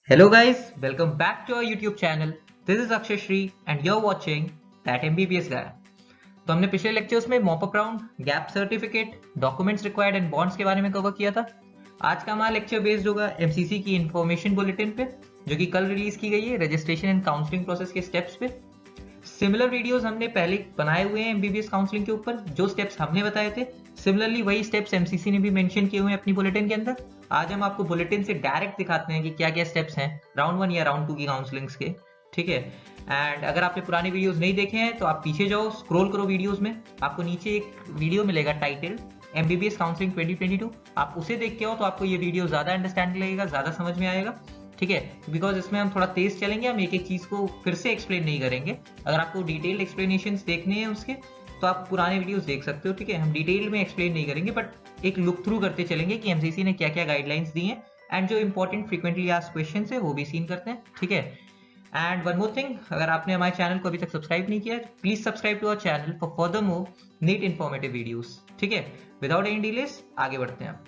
Hello guys, welcome back to our YouTube channel. This is Akshay Shri and you're watching That MBBS Guy. तो हमने पिछले lectures में mop up round, gap certificate, documents required and bonds के बारे में cover किया था। आज का हमारा लेक्चर बेस्ड होगा एमसीसी की इंफॉर्मेशन बुलेटिन पे, जो कि कल रिलीज की गई है रजिस्ट्रेशन एंड काउंसलिंग प्रोसेस के स्टेप्स पे। सिमिलर वीडियोस हमने पहले बनाए हुए हैं एमबीबीएस काउंसलिंग के ऊपर, जो स्टेप्स हमने बताए थे सिमिलरली वही स्टेप्स एमसीसी ने भी मेंशन किए हुए हैं अपनी बुलेटिन के अंदर। आज हम आपको बुलेटिन से डायरेक्ट दिखाते हैं कि क्या क्या स्टेप्स हैं राउंड 1 या राउंड 2 की काउंसलिंग्स के, ठीक है। एंड अगर आपने पुराने वीडियोस नहीं देखे हैं तो आप पीछे जाओ, स्क्रॉल करो वीडियोस में, आपको नीचे एक वीडियो मिलेगा टाइटल एमबीबीएस काउंसलिंग 2022। आप उसे देख के आओ तो आपको ये वीडियो ज्यादा अंडरस्टैंड लगेगा, ज्यादा समझ में आएगा, ठीक है। बिकॉज इसमें हम थोड़ा तेज चलेंगे, हम एक एक चीज को फिर से एक्सप्लेन नहीं करेंगे। अगर आपको डिटेल्ड एक्सप्लेनेशन देखने हैं उसके तो आप पुराने वीडियोस देख सकते हो, ठीक है। हम डिटेल में एक्सप्लेन नहीं करेंगे बट एक लुक थ्रू करते चलेंगे कि एमसीसी ने क्या क्या गाइडलाइंस दी हैं एंड जो इंपॉर्टेंट फ्रीक्वेंटली आस्क्ड क्वेश्चंस है वो भी सीन करते हैं, ठीक है। एंड वन मोर थिंग, अगर आपने हमारे चैनल को अभी तक सब्सक्राइब नहीं किया है please subscribe to our channel for further more neat informative videos, ठीक है। विदाउट एनी डिलेस आगे बढ़ते हैं।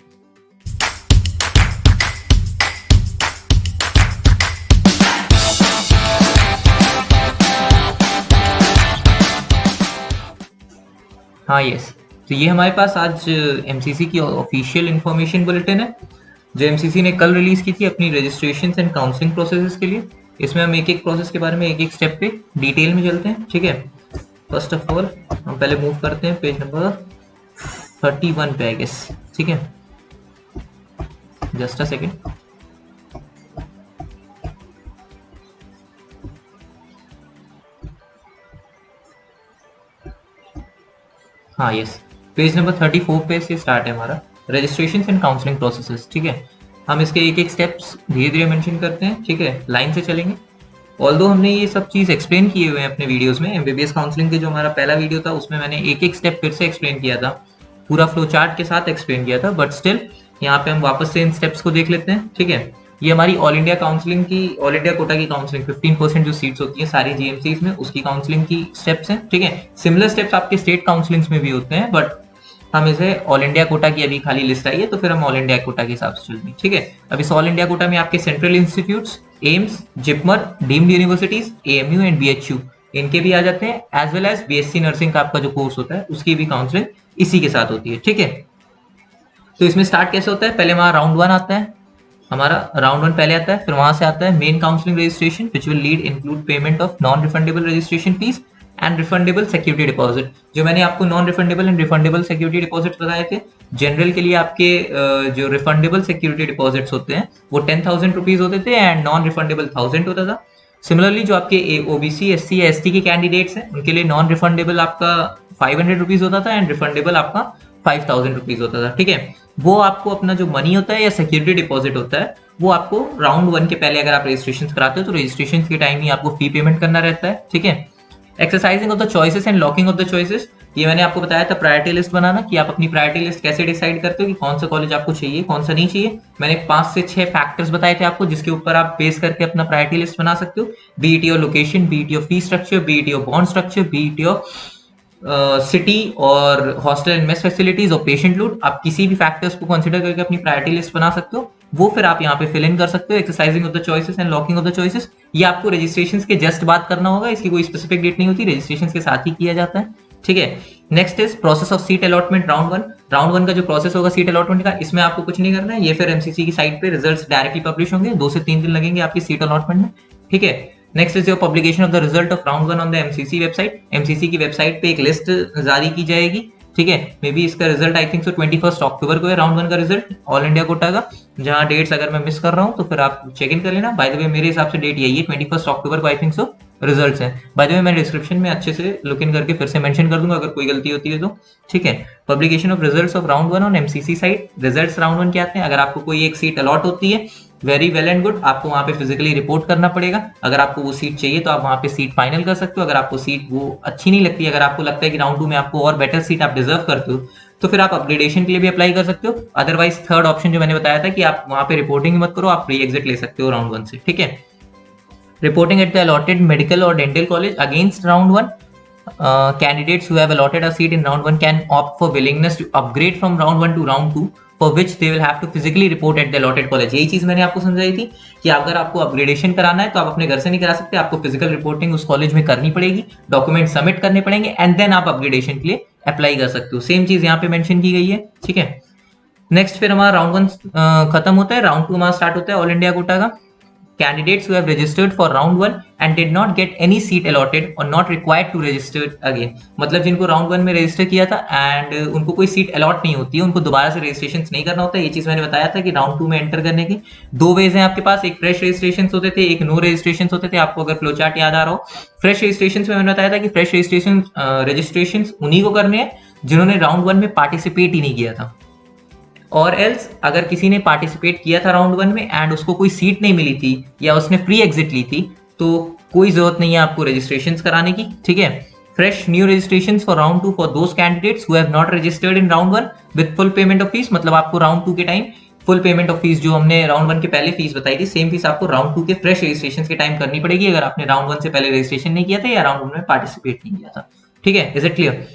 हाँ यस, तो ये हमारे पास आज एमसीसी की ऑफिशियल इंफॉर्मेशन बुलेटिन है जो एमसीसी ने कल रिलीज की थी अपनी रजिस्ट्रेशन एंड काउंसलिंग प्रोसेसेस के लिए। इसमें हम एक एक प्रोसेस के बारे में एक एक स्टेप पे डिटेल में चलते हैं, ठीक है। फर्स्ट ऑफ ऑल हम पहले मूव करते हैं पेज नंबर 31 पे आई गेस, ठीक है। Just a second. हाँ यस, पेज नंबर 34 पे से स्टार्ट है हमारा रजिस्ट्रेशन एंड काउंसलिंग प्रोसेसेस, ठीक है। हम इसके एक एक स्टेप्स धीरे धीरे मेंशन करते हैं, ठीक है, लाइन से चलेंगे। ऑल्दो हमने ये सब चीज एक्सप्लेन किए हुए हैं अपने वीडियोस में, एमबीबीएस काउंसलिंग के जो हमारा पहला वीडियो था उसमें मैंने एक एक स्टेप फिर से एक्सप्लेन किया था, पूरा फ्लो चार्ट के साथ एक्सप्लेन किया था, बट स्टिल यहाँ पे हम वापस से इन स्टेप्स को देख लेते हैं, ठीक है। ये हमारी ऑल इंडिया काउंसलिंग की, ऑल इंडिया कोटा की काउंसलिंग 15% जो सीट्स होती है सारी जीएमसीज में, उसकी काउंसलिंग की स्टेप्स हैं, ठीक है। सिमिलर स्टेप्स आपके स्टेट काउंसलिंग्स में भी होते हैं बट हम इसे ऑल इंडिया कोटा की अभी खाली लिस्ट आई है तो फिर हम ऑल इंडिया कोटा के हिसाब से चलेंगे, ठीक है। अब इस ऑल इंडिया कोटा में आपके central institutes, AIIMS, JIPMER, deemed universities, AMU and BHU इनके भी आ जाते हैं, as well as BSc nursing का आपका जो कोर्स होता है उसकी भी काउंसलिंग इसी के साथ होती है, ठीक है। तो इसमें स्टार्ट कैसे होता है, पहले हमारा राउंड 1 आता है, हमारा राउंड 1 पहले आता है, फिर वहां से आता है main counselling registration which will lead include payment of non refundable registration fees and refundable security deposit. जो मैंने आपको non refundable and refundable security deposit बताए थे, जनरल के लिए आपके जो रिफंडेबल सिक्योरिटी डिपॉजिट्स होते हैं वो 10,000 रुपीज होते थे एंड नॉन रिफंडेबल 1000 होता था। सिमिलरली जो आपके ओबीसी, एससी या एसटी के कैंडिडेट्स हैं उनके लिए नॉन रिफंडेबल आपका 500 रुपीज होता था एंड रिफंडेबल आपका 5000 रुपीज होता था, ठीक है। वो आपको अपना जो मनी होता है या सिक्योरिटी डिपॉजिट होता है वो आपको राउंड 1 के पहले अगर आप रजिस्ट्रेशन कराते हो तो रजिस्ट्रेशन के टाइम ही आपको फी पेमेंट करना रहता है, ठीक है। Exercising of the choices and locking of the choices, ये मैंने आपको बताया था प्रायोरिटी लिस्ट बनाना, कि आप अपनी प्रायोरिटी लिस्ट कैसे डिसाइड करते हो कि कौन सा कॉलेज आपको चाहिए कौन सा नहीं चाहिए। मैंने 5 से 6 फैक्टर्स बताए थे आपको जिसके ऊपर आप बेस करके अपना प्रायोरिटी लिस्ट बना सकते हो, B it your location, B it your fee structure, B it your bond structure, B it your city और हॉस्टल एंड मेस फैसिलिटीज और पेशेंट लोड। आप किसी भी फैक्टर्स को कंसिडर करके अपनी प्रायोरिटी लिस्ट बना सकते हो, वो फिर आप यहाँ पे फिल इन कर सकते हो। Exercising of the choices and locking of the choices, ये आपको रजिस्ट्रेशन के जस्ट बात करना होगा, इसकी कोई स्पेसिफिक डेट नहीं होती, रजिस्ट्रेशन के साथ ही किया जाता है, ठीक है। Next is process of seat allotment round 1। Round 1 का जो प्रोसेस होगा सीट अलॉटमेंट का, इसमें आपको कुछ नहीं करना है, ये फिर एमसीसी की साइट पे रिजल्ट्स डायरेक्टली पब्लिश होंगे, 2 से 3 दिन लगेंगे आपकी सीट अलॉटमेंट में, ठीक है। Next is your publication of the result of round 1 on the MCC website. MCC की वेबसाइट पे एक लिस्ट जारी की जाएगी, ठीक है। मे बी इसका रिजल्ट आई थिंक सो 21 अक्टूबर को है राउंड 1 का रिजल्ट ऑल इंडिया कोटा का। जहां डेट्स अगर मैं मिस कर रहा हूं तो फिर आप चेक इन कर लेना। बाय द वे मेरे हिसाब से डेट यही है, 21 अक्टूबर को आई थिंक सो रिजल्ट्स हैं। बाय द वे मैं डिस्क्रिप्शन में अच्छे से लुक इन करके फिर से मेंशन कर दूंगा अगर कोई गलती होती है तो, ठीक है। Publication of results of round 1 on MCC site. Results round 1 के आते हैं, अगर आपको कोई एक सीट अलॉट होती है वेरी वेल एंड गुड, आपको वहां पे फिजिकली रिपोर्ट करना पड़ेगा। अगर आपको वो सीट चाहिए तो आप वहां पे सीट फाइनल कर सकते हो। अगर आपको सीट वो अच्छी नहीं लगती, अगर आपको लगता है कि राउंड 2 में आपको और बेटर सीट आप डिजर्व करते हो तो फिर आप अपग्रेडेशन के लिए भी अप्लाई कर सकते हो। अदरवाइज थर्ड ऑप्शन जो मैंने बताया था कि आप वहां पे रिपोर्टिंग मत करो, आप प्री एग्जिट ले सकते हो राउंड 1 से, ठीक है। Reporting at the allotted medical और dental college against round 1, candidates who have allotted a seat in round 1 can opt for willingness to upgrade from round 1 to round 2 for which they will have to physically report at the allotted college। यही चीज मैंने आपको समझाई थी कि अगर आपको upgradation कराना है तो आप अपने घर से नहीं करा सकते, आपको फिजिकल रिपोर्टिंग उस कॉलेज में करनी पड़ेगी, डॉक्यूमेंट सबमिट करने पड़ेंगे एंड देन आप अपग्रेडेशन के लिए अप्लाई कर सकते हो। सेम चीज यहाँ पे मेंशन की गई है, ठीक है। नेक्स्ट फिर हमारा राउंड 1 खत्म होता है, राउंड 2 हमारा स्टार्ट होता है ऑल इंडिया कोटा का। Candidates who have registered for round 1 and did not get any seat allotted or not required to register again, मतलब जिनको राउंड 1 में रजिस्टर किया था एंड उनको कोई सीट अलॉट नहीं होती है, उनको दोबारा से रजिस्ट्रेशन नहीं करना होता है। ये चीज मैंने बताया था कि राउंड 2 में एंटर करने के 2 वेज हैं आपके पास, एक फ्रेश रजिस्ट्रेशन होते थे, एक नो रजिस्ट्रेशन होते थे। आपको अगर फ्लो चार्ट याद आ रहा हो, फ्रेश रजिस्ट्रेशन में मैंने बताया था कि फ्रेश रजिस्ट्रेशन उन्हीं को करने हैं जिन्होंने राउंड 1 में पार्टिसिपेट ही नहीं किया था, और एल्स अगर किसी ने पार्टिसिपेट किया था राउंड 1 में एंड उसको कोई सीट नहीं मिली थी या उसने फ्री एग्जिट ली थी तो कोई जरूरत नहीं है आपको रजिस्ट्रेशंस कराने की, ठीक है। Fresh new registrations for round 2 for those candidates who have not registered in round 1 with full payment of fees, मतलब आपको राउंड 2 के time full payment of fees जो हमने राउंड 1 के पहले फीस बताई थी, सेम फीस आपको राउंड 2 के फ्रेश रजिस्ट्रेशन के टाइम करनी पड़ेगी अगर आपने राउंड 1 से पहले रजिस्ट्रेशन नहीं किया था या राउंड 1 में पार्टिसिपेट नहीं किया था, ठीक है। Is it clear?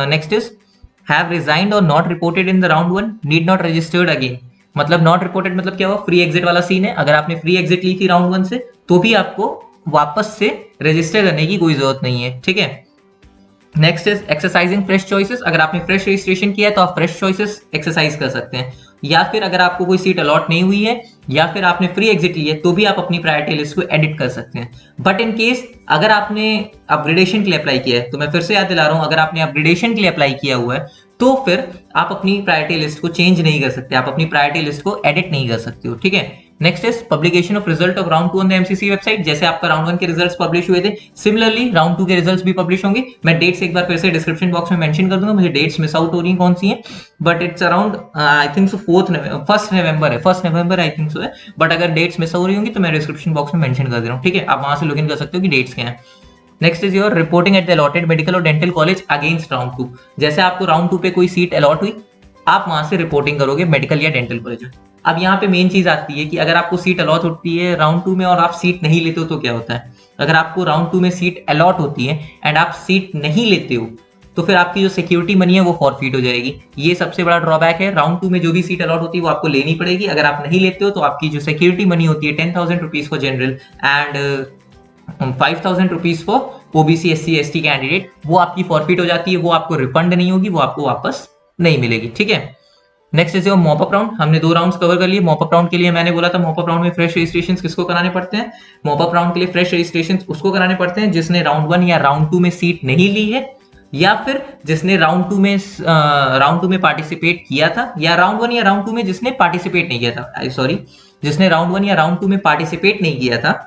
Next is have resigned or not reported in the round 1 need not registered again, मतलब not reported मतलब क्या हुआ, फ्री एग्जिट वाला सीन है। अगर आपने फ्री एग्जिट ली थी राउंड 1 से तो भी आपको वापस से रजिस्टर करने की कोई जरूरत नहीं है, ठीक है। Next is exercising fresh choices, अगर आपने फ्रेश रजिस्ट्रेशन किया है तो आप फ्रेश चॉइसेस एक्सरसाइज कर सकते हैं, या फिर अगर आपको कोई सीट अलॉट नहीं हुई है या फिर आपने फ्री एग्जिट ली है तो भी आप अपनी प्रायोरिटी लिस्ट को एडिट कर सकते हैं। बट इन केस अगर आपने अपग्रेडेशन के लिए अप्लाई किया है, तो मैं फिर से याद दिला रहा हूं, अगर आपने अपग्रेडेशन के लिए अप्लाई किया हुआ है तो फिर आप अपनी प्रायोरिटी लिस्ट को चेंज नहीं कर सकते, आप अपनी प्रायोरिटी लिस्ट को एडिट नहीं कर सकते हो, ठीक है। Next is publication of result of round 2 on the MCC website, जैसे आपका राउंड 1 के रिजल्ट्स पब्लिश हुए थे सिमिलरली राउंड 2 के रिजल्ट्स भी पब्लिश होंगे। मैं डेट्स एक बार फिर से डिस्क्रिप्शन बॉक्स में मेंशन कर दूंगा, मुझे डेट्स मिस आउट हो रही हैं कौन सी हैं, but it's around I think so 1 November I think so है, बट अगर डेट्स मिस हो रही होंगी तो मैं डिस्क्रिप्शन बॉक्स में मेंशन कर दे रहा हूँ, ठीक है। आप वहां से लॉगिन कर सकते हो कि डेट्स क्या है। Next is your reporting at the allotted medical और डेंटल कॉलेज अगेंस्ट राउंड 2, जैसे आपको राउंड 2 पे कोई सीट अलॉट हुई आप वहां से रिपोर्टिंग करोगे मेडिकल या डेंटल कॉलेज में। अब यहाँ पे मेन चीज आती है कि अगर आपको सीट अलॉट होती है राउंड 2 में और आप सीट नहीं लेते हो तो क्या होता है। अगर आपको राउंड 2 में सीट अलॉट होती है एंड आप सीट नहीं लेते हो तो फिर आपकी जो सिक्योरिटी मनी है वो फॉरफिट हो जाएगी। ये सबसे बड़ा ड्रॉबैक है, राउंड 2 में जो भी सीट अलॉट होती है वो आपको लेनी पड़ेगी। अगर आप नहीं लेते हो तो आपकी जो सिक्योरिटी मनी होती है 10,000 rupees for general and 5,000 rupees for OBC SC ST candidate, वो आपकी फॉरफिट हो जाती है, वो आपको रिफंड नहीं होगी, वो आपको वापस नहीं मिलेगी, ठीक है। Next is your mop up round, हमने 2 राउंड्स कवर कर लिए। मॉप अप राउंड के लिए मैंने बोला था मॉप अप राउंड में फ्रेश रजिस्ट्रेशन किसको कराने पड़ते हैं, मॉप अप राउंड के लिए फ्रेश रजिस्ट्रेशन उसको कराने पड़ते हैं जिसने राउंड 1 या राउंड 2 में सीट नहीं ली है, या फिर जिसने राउंड 2 में पार्टिसिपेट किया था, या राउंड 1 या राउंड 2 में जिसने पार्टिसिपेट नहीं किया था, सॉरी जिसने राउंड 1 या राउंड 2 में पार्टिसिपेट नहीं किया था,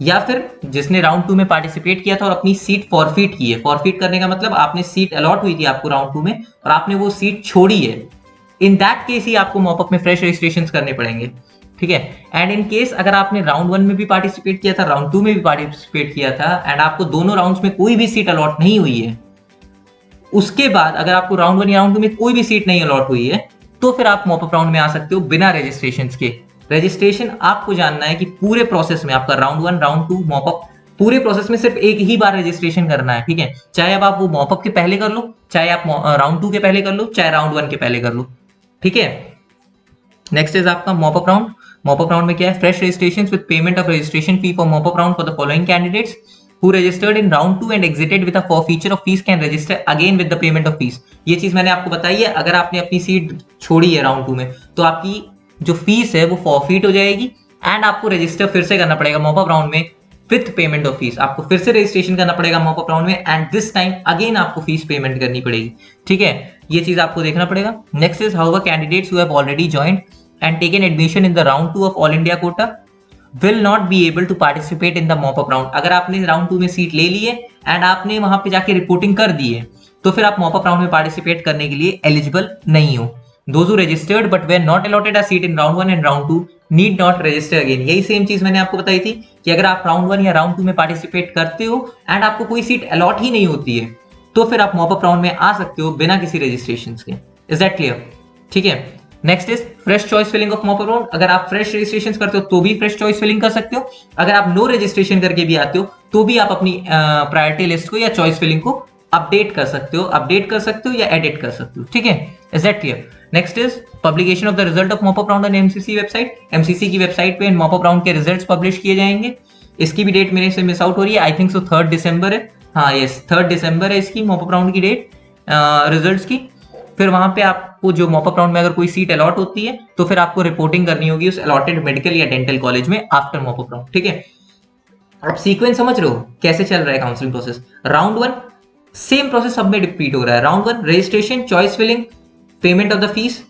या फिर जिसने राउंड 2 में पार्टिसिपेट किया था और अपनी सीट फॉरफिट की है। फॉरफिट करने का मतलब आपने सीट अलॉट हुई थी आपको राउंड 2 में और आपने वो सीट छोड़ी है, इन दैट केस ही आपको मॉपअप में फ्रेश रजिस्ट्रेशन करने पड़ेंगे, ठीक है। एंड इन केस अगर आपने राउंड 1 में भी पार्टिसिपेट किया था, राउंड 2 में भी पार्टिसिपेट किया था एंड आपको दोनों राउंड्स में कोई भी सीट अलॉट नहीं हुई है, उसके बाद अगर आपको राउंड 1 या राउंड 2 में कोई भी सीट नहीं अलॉट हुई है तो फिर आप मॉपअप राउंड में आ सकते हो बिना रजिस्ट्रेशन के। रजिस्ट्रेशन आपको जानना है कि पूरे प्रोसेस में आपका राउंड 1 राउंड 2 मॉपअप पूरे प्रोसेस में सिर्फ एक ही बार रजिस्ट्रेशन करना है, ठीक है। चाहे अब आप वो मॉपअप के पहले कर लो, चाहे आप राउंड 2 के पहले कर लो, चाहे राउंड 1 के पहले कर लो, ठीक है। नेक्स्ट इज आपका मॉपअप राउंड। मॉपअप राउंड में क्या है, fresh registration with payment of registration fee for mop up round for the following candidates who registered in round 2 and exited with a forfeiture of fees can register again with the payment of fees। ये चीज मैंने आपको बताई है, अगर आपने अपनी seat छोड़ी है राउंड 2 में तो आपकी जो फीस है वो फॉरफिट हो जाएगी एंड आपको रजिस्टर फिर से करना पड़ेगा मॉपअप राउंड में विथ पेमेंट ऑफ फीस। आपको फिर से रजिस्ट्रेशन करना पड़ेगा मॉपअप राउंड में एंड दिस टाइम अगेन आपको फीस पेमेंट करनी पड़ेगी, ठीक है। ये चीज आपको देखना पड़ेगा। Next is how candidates who have already joined and taken admission in the round 2 of all India quota will not be able to participate in the mop-up round। अगर आपने राउंड 2 में सीट ले ली है एंड आपने वहां पे जाके reporting कर दी है तो फिर आप मॉपअप राउंड में पार्टिसिपेट करने के लिए एलिजिबल नहीं हो। Those who registered but were not allotted a seat in round 1 and round 2 need not register again। यही सेम चीज मैंने आपको बताई थी कि अगर आप राउंड 1 या राउंड 2 में पार्टिसिपेट करते हो एंड आपको कोई सीट अलॉट ही नहीं होती है तो फिर आप मॉपअप राउंड में आ सकते हो बिना किसी रजिस्ट्रेशन के। इज दैट क्लियर, ठीक है। Next is fresh choice filling of mop up round. अगर आप फ्रेश रजिस्ट्रेशन करते हो तो भी फ्रेश चॉइस फिलिंग कर सकते हो, अगर आप नो रजिस्ट्रेशन करके भी आते हो तो भी आप अपनी प्रायोरिटी लिस्ट को या चॉइस फिलिंग को अपडेट कर सकते हो या एडिट कर सकते हो, ठीक है। Is that clear. Next is publication of the result of mop up round on MCC website. MCC की वेबसाइट पे मॉपअप राउंड के रिजल्ट्स पब्लिश किए जाएंगे। इसकी भी डेट मेरे से मिस आउट हो रही है, आई थिंक सो 3 दिसंबर है। हाँ यस 3 दिसंबर है इसकी मॉपअप राउंड की डेट रिजल्ट्स की। फिर वहां पे आपको जो मॉपअप राउंड में अगर कोई सीट अलॉट होती है तो फिर आपको रिपोर्टिंग करनी होगी उस अलॉटेड मेडिकल या डेंटल कॉलेज में आफ्टर मॉपअप राउंड। ठीक है, आप सीक्वेंस समझ रहे हो कैसे चल रहा है counselling process. Round 1 same process सब में रिपीट हो रहा है। Round 1 registration, choice filling, payment of the fees,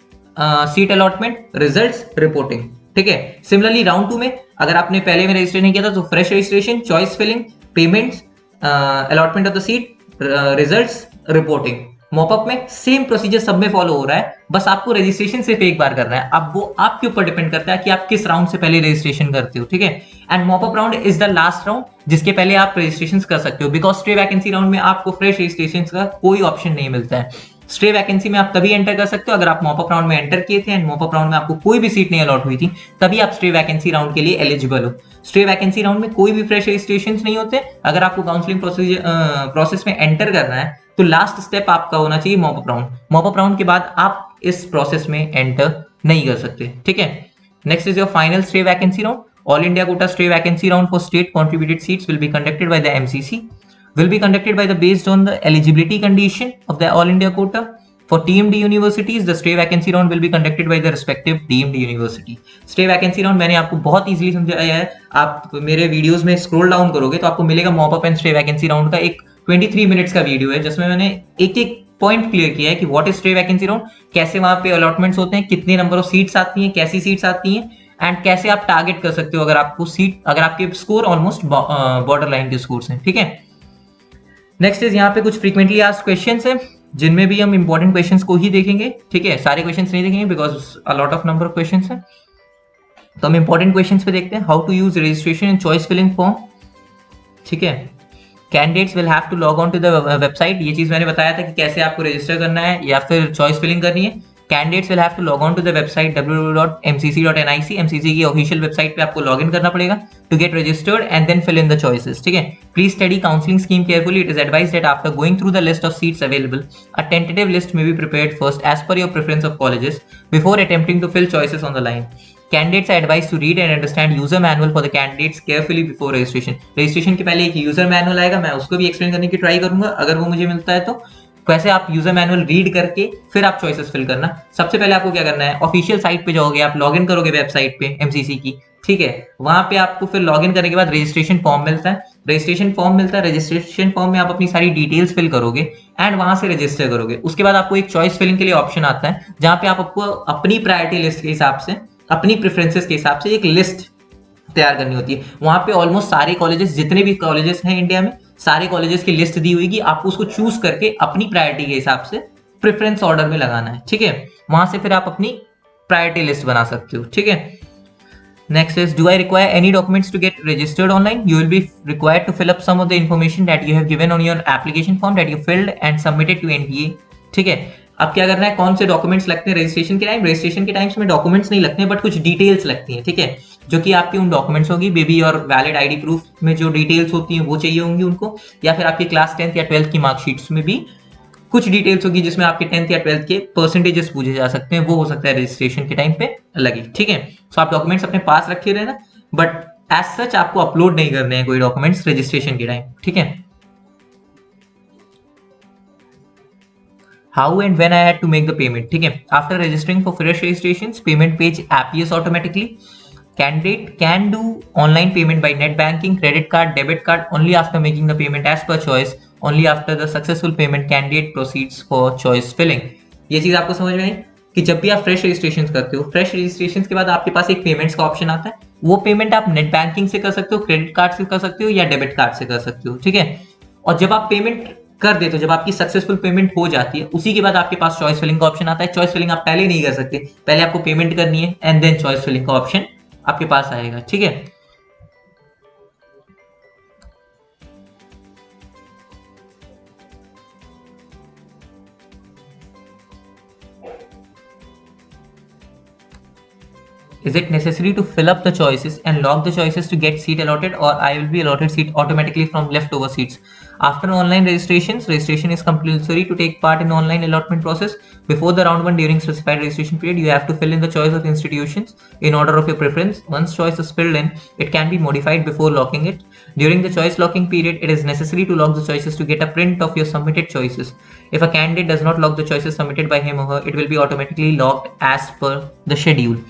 seat allotment, results, reporting. ठीक है, सिमिलरली राउंड 2 में अगर आपने पहले में रजिस्टर नहीं किया था तो fresh registration, choice filling, payments, allotment of the seat, results, reporting. Mop up में सेम प्रोसीजर सब में फॉलो हो रहा है, बस आपको रजिस्ट्रेशन सिर्फ एक बार करना है। अब वो आपके ऊपर डिपेंड करता है कि आप किस राउंड से पहले रजिस्ट्रेशन करते हो। ठीक है, and mop up round is the last round जिसके पहले आप रजिस्ट्रेशन कर सकते हो, बिकॉज स्ट्रे वैकेंसी राउंड में आपको फ्रेश रजिस्ट्रेशन का कोई ऑप्शन नहीं मिलता है। स्ट्रे वैकेंसी में आप तभी एंटर कर सकते हो अगर आप मॉपअप राउंड में एंटर किए थे एंड मॉपअप राउंड में आपको कोई भी सीट नहीं अलॉट हुई थी, तभी आप स्ट्रे वैकेंसी राउंड के लिए एलिजिबल हो। स्ट्रे वैकेंसी राउंड में कोई भी फ्रेश रजिस्ट्रेशन नहीं होते। अगर आपको काउंसलिंग प्रोसेस में एंटर करना है तो लास्ट स्टेप आपका होना चाहिए मॉपअप राउंड। मॉपअप राउंड के बाद आप इस प्रोसेस में एंटर नहीं कर सकते। ठीक है, next is your final stray vacancy round. All India quota stray vacancy round for state contributed seats will be conducted by the MCC. Will be conducted by the based on the eligibility condition of the All India quota. For TMD universities, the stray vacancy round will be conducted by the respective DMD university. Stray vacancy round मैंने आपको बहुत easily समझाया है। आप मेरे videos में scroll down करोगे तो आपको मिलेगा mop up and stray vacancy round का एक 23 मिनट्स का वीडियो है जिसमें मैंने एक एक पॉइंट क्लियर किया है कि what is stray vacancy round, कैसे वहां पे अलॉटमेंट्स होते हैं, कितने नंबर ऑफ सीट्स आती हैं, कैसी सीट्स आती हैं, एंड कैसे आप टारगेट कर सकते हो अगर आपको सीट, अगर आपके स्कोर ऑलमोस्ट बॉर्डर लाइन के स्कोर्स हैं। ठीक है, नेक्स्ट इज यहाँ पे कुछ फ्रीक्वेंटली आस्क्ड क्वेश्चंस है जिनमें भी हम इंपॉर्टेंट क्वेश्चंस को ही देखेंगे। ठीक है, सारे क्वेश्चंस नहीं देखेंगे because a lot of number of questions है, तो हम इंपॉर्टेंट क्वेश्चंस पे देखते हैं। How to use registration and choice filling form. ठीक है, candidates will have to log on to the website. ये चीज मैंने बताया था कि कैसे आपको रजिस्टर करना है या फिर चॉइस फिलिंग करनी है। Candidates will have to log on to the website www.mcc.nic। MCC की ऑफिशियल वेबसाइट पे आपको लॉग इन करना पड़ेगा to get registered and then fill in the choices. ठीक है, please study counselling scheme carefully. It is advised that after going through the list of seats available, a tentative list may be prepared first as per your preference of colleges before attempting to fill choices on the line. Candidates are advised to read and understand user manual for the candidates carefully before registration. Registration के पहले एक user manual आएगा, मैं उसको भी explain करने की try करूंगा अगर वो मुझे मिलता है तो। वैसे आप यूजर मैनुअल रीड करके फिर आप चॉइसेस फिल करना। सबसे पहले आपको क्या करना है, ऑफिशियल साइट पे जाओगे, आप लॉगिन करोगे वेबसाइट पे एमसीसी की। ठीक है, वहां पे आपको फिर लॉगिन करने के बाद रजिस्ट्रेशन फॉर्म मिलता है। रजिस्ट्रेशन फॉर्म में आप अपनी सारी डिटेल्स फिल करोगे एंड वहां से रजिस्टर करोगे। उसके बाद आपको एक चॉइस फिलिंग के लिए ऑप्शन आता है जहां पे आप आपको अपनी प्रायोरिटी लिस्ट के हिसाब से, अपनी प्रेफरेंसेस के हिसाब से एक लिस्ट तैयार करनी होती है। वहां पे ऑलमोस्ट सारे कॉलेजेस, जितने भी कॉलेजेस हैं इंडिया में, सारे कॉलेजेस की लिस्ट दी हुई कि आपको उसको चूज करके अपनी प्रायोरिटी के हिसाब से प्रेफरेंस ऑर्डर में लगाना है। ठीक है, वहां से फिर आप अपनी प्रायोरिटी लिस्ट बना सकते हो। ठीक है, next is, do I require any documents to get registered online. You will be required to fill up some of the information that you have given on your application form that you filled and submitted to NTA. ठीक है, अब क्या करना है, कौन से documents लगते हैं रजिस्ट्रेशन के टाइम। रजिस्ट्रेशन के टाइम्स में डॉक्यूमेंट्स नहीं लगते हैं बट कुछ डिटेल्स लगती हैं। ठीक है, जो कि आपकी उन डॉक्यूमेंट्स होगी, बेबी और वैलिड आईडी प्रूफ में जो डिटेल्स होती हैं वो चाहिए होंगी उनको, या फिर आपकी क्लास 10th या 12th की मार्कशीट्स में भी कुछ डिटेल्स होगी जिसमें आपके 10th या 12th के परसेंटेजेस पूछे जा सकते हैं, वो हो सकता है रजिस्ट्रेशन के टाइम पे लगी। ठीक है, सो आप डॉक्यूमेंट्स अपने पास रखे रहना, बट एज सच आपको अपलोड नहीं करने हैं कोई डॉक्यूमेंट्स रजिस्ट्रेशन के टाइम। ठीक है, how and when I had to make the payment. ठीक है, after registering for fresh registrations, payment page appears automatically. Candidate can do online payment by net banking, credit card, debit card only after making the payment as per choice. Only after the successful payment, candidate proceeds for choice filling. ये चीज आपको समझ में आई कि जब भी आप fresh registration करते हो, फ्रेश रजिस्ट्रेशन के बाद आपके पास एक पेमेंट्स का ऑप्शन आता है। वो पेमेंट आप नेट बैंकिंग से कर सकते हो, क्रेडिट कार्ड से कर सकते हो या डेबिट कार्ड से कर सकते हो। ठीक है, और जब आप पेमेंट कर देते हो, जब आपकी सक्सेसफुल पेमेंट हो जाती है, उसी के बाद आपके पास चॉइस फिलिंग का ऑप्शन आता है। चॉइस फिलिंग आप पहले नहीं कर सकते, पहले आपको पेमेंट करनी है एंड देन चॉइस फिलिंग का ऑप्शन आपके पास आएगा। ठीक है, Is it necessary to fill up the choices and lock the choices to get seat allotted, or I will be allotted seat automatically from leftover seats? After online registration is compulsory to take part in online allotment process. Before the round 1 during specified registration period, you have to fill in the choice of institutions in order of your preference. Once choice is filled in, it can be modified before locking it. During the choice locking period, it is necessary to lock the choices to get a print of your submitted choices. If a candidate does not lock the choices submitted by him or her, it will be automatically locked as per the schedule.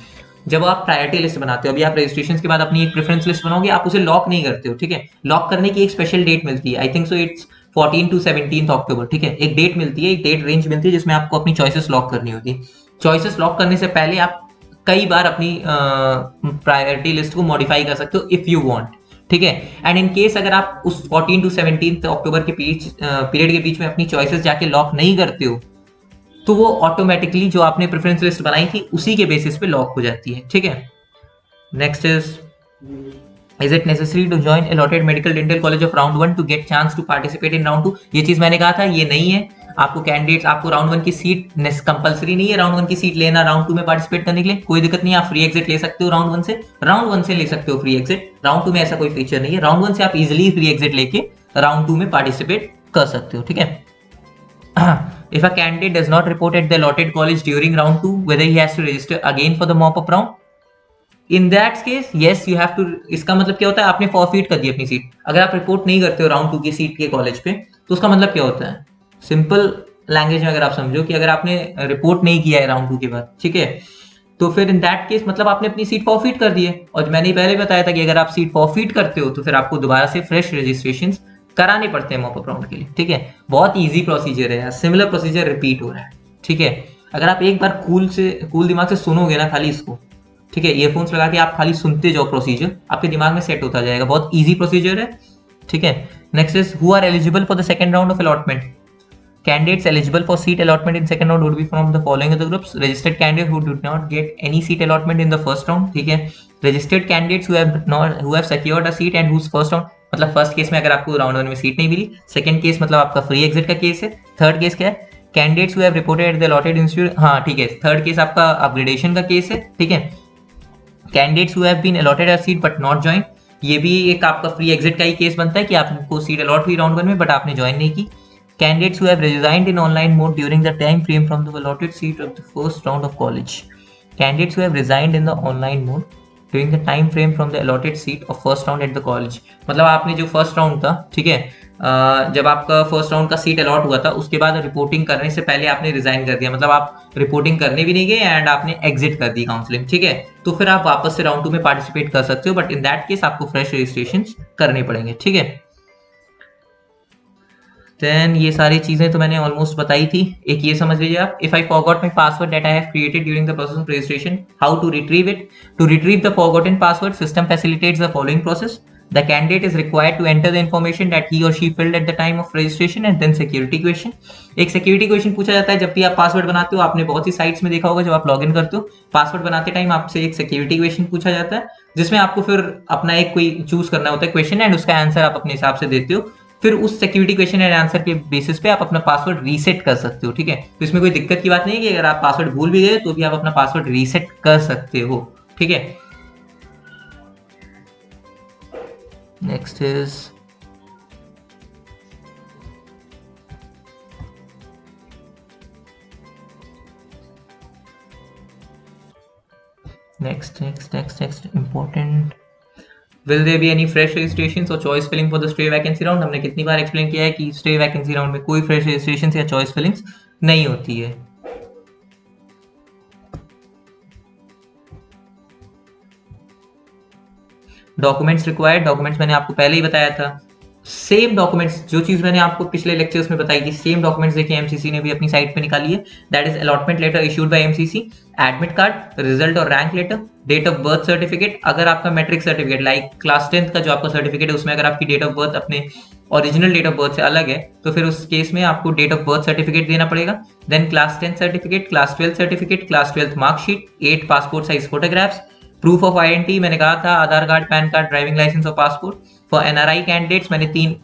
जब आप priority list बनाते हो, अभी आप registration के बाद अपनी एक प्रेफरेंस लिस्ट बनाओगे, आप उसे लॉक नहीं करते हो, ठीक है। लॉक करने की एक स्पेशल डेट मिलती है, I think so it's 14 to 17 अक्टूबर, ठीक है। एक डेट मिलती है, एक डेट रेंज मिलती है जिसमें आपको अपनी चॉइसेस लॉक करनी होती है। चॉइसेस लॉक करने से पहले आप कई बार अपनी प्रायोरिटी लिस्ट को मॉडिफाई कर सकते हो इफ यू वांट, ठीक है। एंड इन केस अगर आप उस 14 to 17 अक्टूबर के पीरियड के बीच में अपनी चॉइसेस जाके लॉक नहीं करते हो, तो वो ऑटोमेटिकली जो आपने प्रेफरेंस लिस्ट बनाई थी उसी के बेसिस पे लॉक हो जाती है, ठीक है। Next is it necessary to join allotted medical dental college of round 1 to get chance to participate in round 2? ये चीज मैंने कहा था, ये नहीं है। आपको कैंडिडेट्स, आपको राउंड 1 की सीट कंपलसरी नहीं है राउंड 1 की सीट लेना राउंड 2 में पार्टिसिपेट करने के लिए, कोई दिक्कत नहीं है। आप फ्री एग्जिट ले सकते हो राउंड 1 से ले सकते हो फ्री एग्जिट। राउंड 2 में ऐसा कोई फीचर नहीं है। राउंड 1 से आप इजिली फ्री एग्जिट लेके राउंड 2 में पार्टिसिपेट कर सकते हो, ठीक है। If a candidate does not report at the allotted college during round 2, whether he has to register again for the mop-up round? In that case, yes, you have to. इसका मतलब क्या होता है, आपने फॉरफिट कर दी अपनी सीट। अगर आप रिपोर्ट नहीं करते हो राउंड 2 की सीट के कॉलेज पे, तो उसका मतलब क्या होता है, सिंपल लैंग्वेज में अगर आप समझो कि अगर आपने रिपोर्ट नहीं किया है राउंड 2 के बाद, ठीक है, तो फिर इन दैट केस मतलब आपने अपनी सीट फॉरफिट कर दी है। और मैंने पहले बताया था कि अगर आप सीट फॉरफिट करते हो तो फिर आपको दोबारा से फ्रेश रजिस्ट्रेशन कराने पड़ते हैं मॉपअप राउंड के लिए, ठीक है। बहुत इजी प्रोसीजर है, सिमिलर प्रोसीजर रिपीट हो रहा है, ठीक है। अगर आप एक बार कूल दिमाग से सुनोगे ना खाली इसको, ठीक है, ईयरफोन्स लगा के आप खाली सुनते जाओ, प्रोसीजर आपके दिमाग में सेट होता जाएगा। बहुत इजी प्रोसीजर है, ठीक है। Next is who are eligible for the second round of allotment? Candidates eligible for seat allotment in second round would be from the following other groups: registered candidates who did not get any seat allotment in the first round, ठीक है। registered candidates who have secured a seat and whose first round, मतलब first case में अगर आपको round 1 में seat नहीं मिली, second case मतलब आपका फ्री एग्जिट का केस है, थर्ड केस क्या है, candidates who have reported at the allotted institute, हाँ ठीक है, थर्ड केस आपका अपग्रेडेशन का केस है, ठीक है। Candidates who have been allotted a seat but not join, ये भी एक आपका फ्री एग्जिट का ही केस बनता है कि आपको सीट अलॉट हुई राउंड 1 में बट आपने ज्वाइन नहीं की। Candidates who have resigned in online mode during the time frame from the allotted seat of the first round of college. Candidates who have resigned in the online mode during the time frame from the allotted seat of first round at the college. मतलब आपने जो first round था, ठीक है, जब आपका first round का seat allot हुआ था उसके बाद रिपोर्टिंग करने से पहले आपने रिजाइन कर दिया, मतलब आप रिपोर्टिंग करने भी नहीं गए एंड आपने एग्जिट कर दी काउंसलिंग, ठीक है, तो फिर आप वापस से राउंड 2 में पार्टिसिपेट कर सकते हो, बट इन दैट केस आपको फ्रेश रजिस्ट्रेशन करने पड़ेंगे, ठीक है। देन ये सारी चीजें तो मैंने ऑलमोस्ट बताई थी। एक ये समझ लीजिए आप, if I forgot my password that I have created during the process of registration, how to retrieve it? To retrieve the forgotten password, system facilitates the following process: the candidate is required to enter the information that he or she filled at the time of registration and then security question. एक security question पूछा जाता है जब भी आप password बनाते हो। आपने बहुत सी साइट्स में देखा होगा जब आप लॉगिन करते हो, पासवर्ड बनाते टाइम आपसे एक security question पूछा जाता है जिसमें आपको फिर अपना एक कोई चूज करना होता है क्वेश्चन एंड उसका आंसर आप अपने हिसाब से देते हो। फिर उस सिक्योरिटी क्वेश्चन एंड आंसर के बेसिस पे आप अपना पासवर्ड रीसेट कर सकते हो, ठीक है। तो इसमें कोई दिक्कत की बात नहीं है कि अगर आप पासवर्ड भूल भी गए तो भी आप अपना पासवर्ड रीसेट कर सकते हो, ठीक है। Next is next important, will there be any fresh registrations or choice filling for the stray vacancy round? हमने कितनी बार एक्सप्लेन किया है कि stray vacancy round में कोई fresh registrations या choice fillings नहीं होती है। डॉक्यूमेंट्स रिक्वायर्ड, डॉक्यूमेंट्स मैंने आपको पहले ही बताया था। सेम डॉक्यूमेंट्स, जो चीज मैंने आपको पिछले लेक्चर्स में बताई थी, सेम डॉक्यूमेंट्स देखिए एमसीसी ने भी अपनी साइट पे निकाली है। That is allotment letter issued by MCC, admit card, result और rank letter, date of birth certificate, अगर आपका matric certificate like class 10th का जो आपका सर्टिफिकेट है उसमें अगर आपकी डेट ऑफ बर्थ अपने ओरिजिनल डेट ऑफ बर्थ से अलग है तो फिर उस केस में आपको डेट ऑफ बर्थ सर्टिफिकेट देना पड़ेगा। Then class 10th certificate, class 12th certificate, class 12th marksheet, 8 passport size photographs, proof of identity मैंने कहा था Aadhaar card, PAN card, driving licence और पासपोर्ट। फॉर एनआरआई कैंडिडेट्स मैंने 3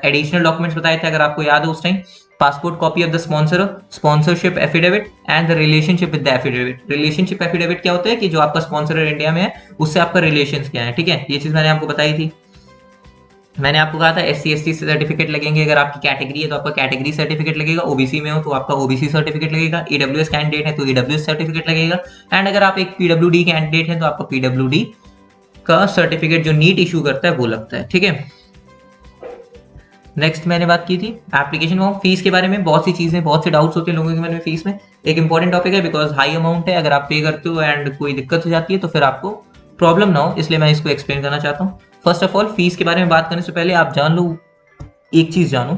एडिशनल डॉक्यूमेंट्स बताए थे अगर आपको याद हो उस time, passport copy of the sponsor, sponsorship affidavit and the relationship with the affidavit. relationship affidavit क्या होता है कि जो आपका स्पॉन्सर इंडिया में है उससे आपका रिलेशंस क्या है, ठीक है, ये चीज मैंने आपको बताई थी। मैंने आपको कहा था SC/ST सर्टिफिकेट लगेंगे, अगर आपकी कैटेगरी है तो आपका कैटेगरी सर्टिफिकेट लगेगा, ओबीसी में हो तो आपका ओबीसी सर्टिफिकेट लगेगा, ईडब्ल्यूएस कैंडिडेट है तो ईडब्ल्यूएस सर्टिफिकेट लगेगा, एंड अगर आप एक पीडब्ल्यूडी कैंडिडेट है तो आपका पीडब्ल्यूडी का सर्टिफिकेट जो नीट इशू करता है वो लगता है, ठीक है। नेक्स्ट मैंने बात की थी एप्लीकेशन फॉर्म। फीस के बारे में बहुत सी चीजें, बहुत से डाउट्स होते हैं लोगों के मन में फीस में। एक इंपॉर्टेंट टॉपिक है बिकॉज हाई अमाउंट है, अगर आप पे करते हो एंड कोई दिक्कत हो जाती है तो फिर आपको प्रॉब्लम ना हो, इसलिए मैं इसको एक्सप्लेन करना चाहता हूँ। फर्स्ट ऑफ ऑल फीस के बारे में बात करने से पहले आप जान लो, एक चीज जानो,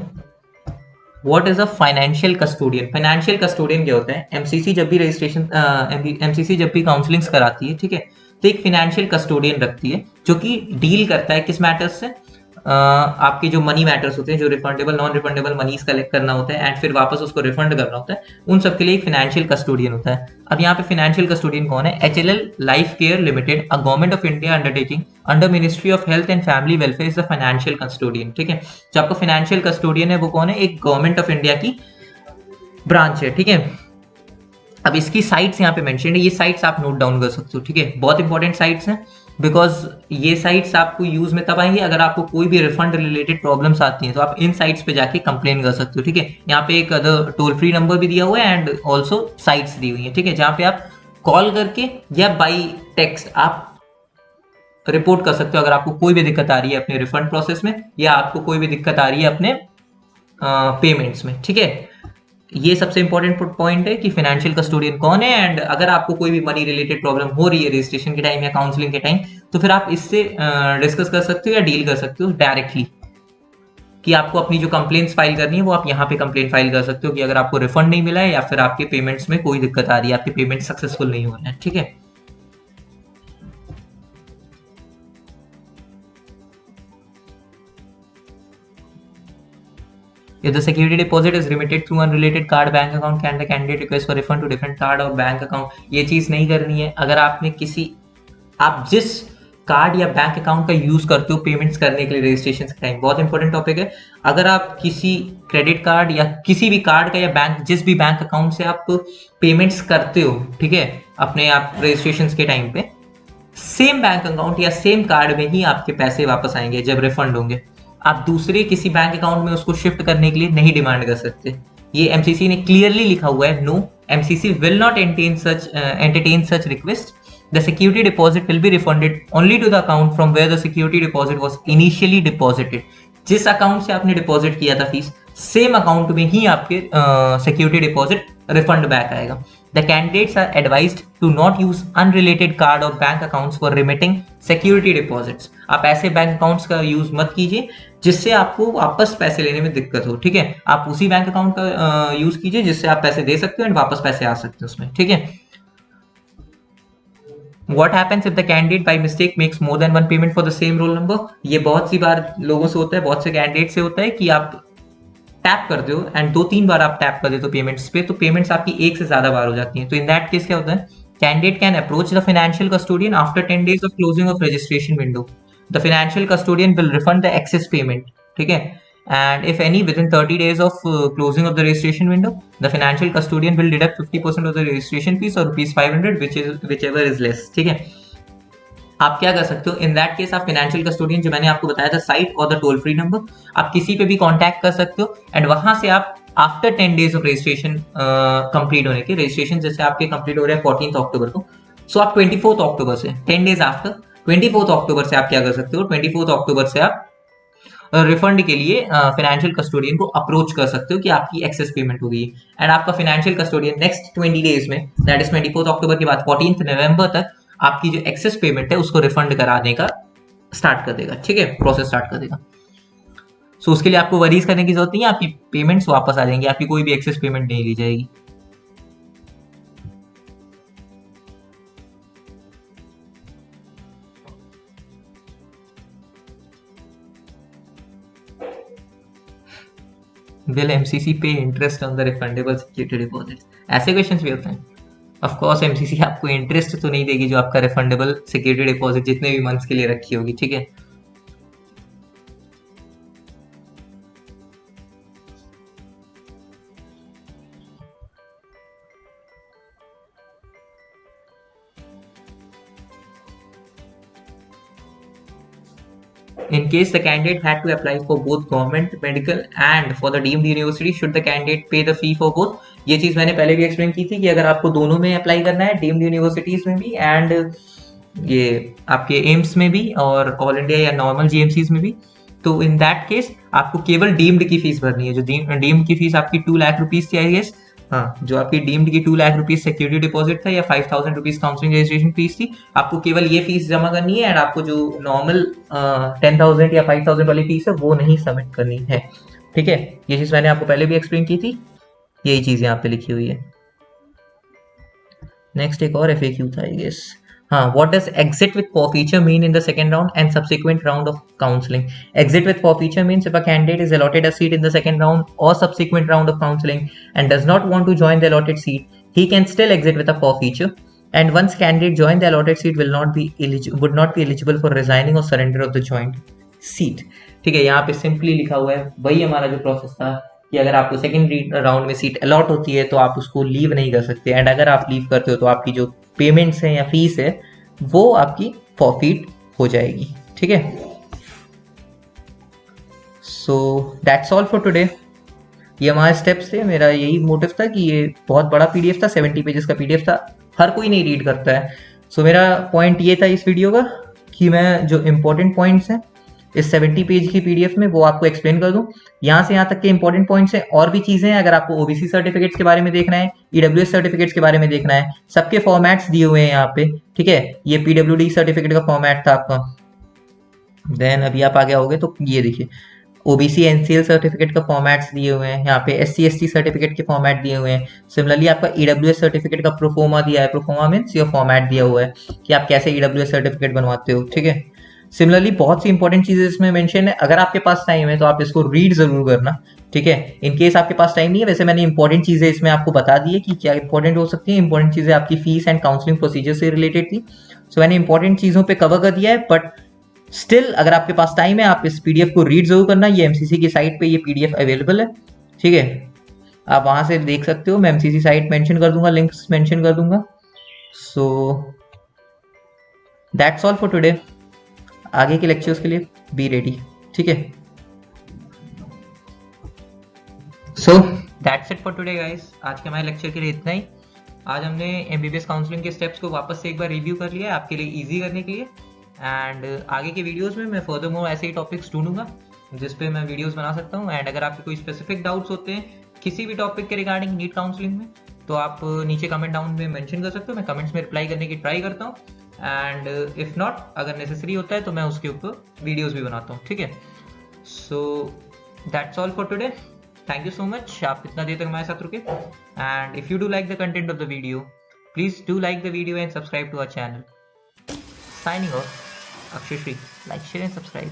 what is a financial custodian. Financial custodian क्या होता है? एमसीसी जब भी रजिस्ट्रेशन एमसीसी जब भी काउंसलिंग्स कराती है, ठीक है, तो एक फाइनेंशियल कस्टोडियन रखती है जो कि डील करता है किस मैटर्स से, आपके जो मनी मैटर्स होते हैं, जो रिफंडेबल नॉन रिफंडेबल मनीज कलेक्ट करना होता है एंड फिर वापस उसको रिफंड करना होता है, उन सब के लिए एक फाइनेंशियल कस्टोडियन होता है। अब यहाँ पे फाइनेंशियल कस्टोडियन कौन है? HLL life care limited, a government of India undertaking under ministry of health and family welfare is the financial custodian, ठीक है। जो आपका फाइनेंशियल कस्टोडियन है वो कौन है? एक गवर्नमेंट ऑफ इंडिया की ब्रांच है, ठीक है। अब इसकी साइट्स यहाँ पे मेंशन है, ये साइट्स आप नोट डाउन कर सकते हो, ठीक है, बहुत इंपॉर्टेंट साइट्स हैं बिकॉज ये साइट्स आपको यूज में तब आएंगे अगर आपको कोई भी रिफंड रिलेटेड प्रॉब्लम्स आती हैं, तो आप इन साइट्स पे जाके कंप्लेन कर सकते हो, ठीक है। यहाँ पे एक टोल फ्री नंबर भी दिया हुआ है एंड ऑल्सो साइट्स दी हुई है, ठीक है, जहाँ पे आप कॉल करके या बाई टेक्स्ट आप रिपोर्ट कर सकते हो अगर आपको कोई भी दिक्कत आ रही है अपने रिफंड प्रोसेस में या आपको कोई भी दिक्कत आ रही है अपने पेमेंट्स में, ठीक है। ये सबसे इंपॉर्टेंट पॉइंट है कि फाइनेंशियल कस्टोडियन कौन है, एंड अगर आपको कोई भी मनी रिलेटेड प्रॉब्लम हो रही है रजिस्ट्रेशन के टाइम या काउंसलिंग के टाइम, तो फिर आप इससे डिस्कस कर सकते हो या डील कर सकते हो डायरेक्टली, कि आपको अपनी जो कंप्लेंट्स फाइल करनी है वो आप यहाँ पे कंप्लेंट फाइल कर सकते हो कि अगर आपको रिफंड नहीं मिला है या फिर आपके पेमेंट्स में कोई दिक्कत आ रही है, आपके पेमेंट सक्सेसफुल नहीं हो रहे हैं, ठीक है। If the security deposit is remitted through unrelated card bank account, can the candidate request for refund to different card or bank account? ये चीज नहीं करनी है। अगर आपने आप जिस कार्ड या बैंक अकाउंट का यूज करते हो पेमेंट्स करने के लिए रजिस्ट्रेशन के टाइम, बहुत इंपॉर्टेंट टॉपिक है, अगर आप किसी क्रेडिट कार्ड या किसी भी कार्ड का या बैंक जिस भी बैंक अकाउंट से आप पेमेंट्स करते हो, ठीक है, अपने आप रजिस्ट्रेशन के टाइम पे, सेम बैंक अकाउंट या सेम कार्ड में ही आपके पैसे वापस आएंगे जब रिफंड होंगे। आप दूसरे किसी बैंक अकाउंट में उसको शिफ्ट करने के लिए नहीं डिमांड कर सकते। ये एमसीसी ने क्लियरली लिखा हुआ है, no, MCC will not entertain such request. The security deposit will be refunded only to the account from where the security deposit was initially deposited. जिस अकाउंट से आपने डिपॉजिट किया था फीस, सेम अकाउंट में ही आपके सिक्योरिटी डिपॉजिट रिफंड बैक आएगा। The candidates are advised to not use unrelated card or bank accounts for remitting security deposits. आप ऐसे बैंक अकाउंट्स का यूज मत कीजिए जिससे आपको वापस पैसे लेने में दिक्कत हो, ठीक है। आप उसी बैंक अकाउंट का यूज कीजिए जिससे आप पैसे दे सकते हो एंड वापस पैसे आ सकते हो उसमें, ठीक है। What happens if the candidate by mistake makes more than one payment for the same roll number? ये बहुत सी बार लोगों से होता है, बहुत से कैंडिडेट से होता है कि आप टैप कर दो एंड 2-3 बार आप टैप कर देते हो पेमेंट्स पे, तो पेमेंट्स आपकी एक से ज्यादा बार हो जाती हैं। तो इन दैट केस क्या होता है? Candidate can approach the financial custodian after 10 days of closing of registration window. The financial custodian will refund the access payment, ठीक है, and if any within 30 days of closing of the registration window, the financial custodian will deduct 50% of the registration fees or ₹500 whichever is less, ठीक है। आप क्या कर सकते हो in that case? आप फाइनेंशियल कस्टोडियन जो मैंने आपको बताया था, साइट और द टोल फ्री नंबर, आप किसी पे भी कांटेक्ट कर सकते हो एंड वहां से आप after 10 days of registration complete होने के, रजिस्ट्रेशन जैसे आपके कंप्लीट हो रहे हैं 14 अक्टूबर को, सो आप 24 अक्टूबर से 10 days आफ्टर 24 अक्टूबर से आप क्या कर सकते हो? 24 अक्टूबर से आप रिफंड के लिए फाइनेंशियल कस्टोडियन को अप्रोच कर सकते हो कि आपकी एक्सेस पेमेंट हो गई एंड आपका फाइनेंशियल कस्टोडियन नेक्स्ट 20 days में, दैट इज 24 अक्टूबर के बाद 14 नवंबर तक आपकी जो एक्सेस पेमेंट है उसको रिफंड कराने का स्टार्ट कर देगा, ठीक है, प्रोसेस स्टार्ट कर देगा। सो उसके लिए आपको वरीज करने की जरूरत नहीं है, आपकी पेमेंट्स वापस आ जाएंगी, आपकी कोई भी एक्सेस पेमेंट नहीं ली जाएगी। Will MCC pay interest on the refundable security deposits? ऐसे क्वेश्चंस भी होते हैं। ऑफ कोर्स एमसीसी आपको इंटरेस्ट तो नहीं देगी जो आपका रिफंडेबल सिक्योरिटी डिपॉजिट जितने भी मंथ्स के लिए रखी होगी, ठीक है। In case the candidate had to apply for both government medical and for the deemed university, should the candidate pay the fee for both? ये चीज मैंने पहले भी एक्सप्लेन की थी कि अगर आपको दोनों में अप्लाई करना है, डीम्ड यूनिवर्सिटीज में भी एंड ये आपके एम्स में भी और ऑल इंडिया या नॉर्मल जीएमसीज में भी, तो इन दैट केस आपको केवल डीम्ड की फीस भरनी है। जो डीम्ड की फीस आपकी 2 लाख रुपीज थी आई गेस, हाँ, जो आपकी डीम्ड की 2 लाख रुपीज सिक्योरिटी डिपॉजिट था या 5,000 रुपीज काउंसलिंग रजिस्ट्रेशन फीस थी, आपको केवल ये फीस जमा करनी है एंड आपको जो नॉर्मल 10,000 या 5,000 वाली फीस है वो नहीं सबमिट करनी है। ठीक है, ये चीज मैंने आपको पहले भी एक्सप्लेन की थी, यही चीज यहाँ पे लिखी हुई है। नेक्स्ट एक और FAQ था आई गेस, हाँ, what does exit with forfeiture mean in the second round and subsequent round of counseling? Exit with forfeiture means if a candidate is allotted a seat in the second round or subsequent round of counseling and does not want to join the allotted seat, he can still exit with a forfeiture. And once candidate join the allotted seat would not be eligible for resigning or surrender of the joint seat. ठीक है, यहाँ पे simply लिखा हुआ है वही हमारा जो प्रोसेस था कि अगर आपको सेकंड राउंड में सीट अलॉट होती है तो आप उसको लीव नहीं कर सकते, एंड अगर आप लीव करते हो तो आपकी जो पेमेंट्स है या फीस है वो आपकी फॉरफीट हो जाएगी। ठीक है, so that's all for today. ये हमारे स्टेप्स थे, मेरा यही मोटिव था कि ये बहुत बड़ा पीडीएफ था, 70 पेजेस का पीडीएफ था, हर कोई नहीं रीड करता है। सो मेरा पॉइंट ये था इस वीडियो का कि मैं जो इंपॉर्टेंट पॉइंट्स हैं इस 70 पेज की पीडीएफ में वो आपको एक्सप्लेन कर दूं। यहाँ से यहाँ तक के इंपॉर्टेंट पॉइंट्स हैं, और भी चीजें हैं, अगर आपको ओबीसी सर्टिफिकेट्स के बारे में देखना है, ईडब्ल्यूएस सर्टिफिकेट्स के बारे में देखना है, सबके फॉर्मेट्स दिए हुए हैं यहाँ पे। ठीक है, ये पीडब्ल्यूडी सर्टिफिकेट का फॉर्मेट था आपका। देन अभी आप आगे आओगे तो ये देखिए ओबीसी एनसीएल सर्टिफिकेट का फॉर्मेट्स दिए हुए हैं, यहाँ पे एससी एसटी सर्टिफिकेट के फॉर्मेट दिए हुए हैं। सिमिलरली आपका ईडब्ल्यूएस सर्टिफिकेट का प्रोफोमा दिया है, प्रोफोमा मीन्स योर फॉर्मेट दिया हुआ है कि आप कैसे ईडब्ल्यूएस सर्टिफिकेट बनवाते हो। ठीक है, सिमिलरली बहुत सी इंपॉर्टेंट चीजें इसमें मेंशन है, अगर आपके पास टाइम है तो आप इसको रीड जरूर करना। ठीक है, इन केस आपके पास टाइम नहीं है, वैसे मैंने इंपॉर्टेंट चीजें इसमें आपको बता दी है कि क्या इंपॉर्टेंट हो सकती है। इंपॉर्टेंट चीजें आपकी फीस एंड काउंसलिंग प्रोसीजर से रिलेटेड थी, सो मैंने इंपॉर्टेंट चीजों पे कवर कर दिया है। बट स्टिल अगर आपके पास टाइम है आप इस पीडीएफ को रीड जरूर करना, ये एमसीसी की साइट पे ये पीडीएफ अवेलेबल है। ठीक है, आप वहां से देख सकते हो, मैं एमसीसी साइट मेंशन कर दूंगा, लिंक्स मेंशन कर दूंगा। सो दैट्स ऑल फॉर टुडे, आगे के लेक्चर्स के लिए बी रेडी। ठीक है, so that's it for today guys, आज के हमारे लेक्चर के लिए इतना ही। आज हमने एमबीबीएस काउंसलिंग के स्टेप्स को वापस से एक बार रिव्यू कर लिया है आपके लिए इजी करने के लिए, एंड आगे के वीडियोस में मैं फर्दर मोर ऐसे ही टॉपिक्स ढूंढूंगा जिस पे मैं वीडियोस बना सकता हूँ। एंड अगर आपके कोई स्पेसिफिक डाउट्स होते हैं किसी भी टॉपिक के रिगार्डिंग नीट काउंसलिंग में, तो आप नीचे कमेंट डाउन में मेंशन कर सकते हो, मैं कमेंट्स में रिप्लाई करने की ट्राई करता हूँ। एंड इफ नॉट, अगर नेसेसरी होता है तो मैं उसके ऊपर वीडियोस भी बनाता हूँ। ठीक है, so that's all for today, thank you so much आप इतना देर तक हमारे साथ रुके। And if you do like the content of the video, please do like the video and subscribe to our channel. Signing off, Akshay Shri. Like, share and subscribe.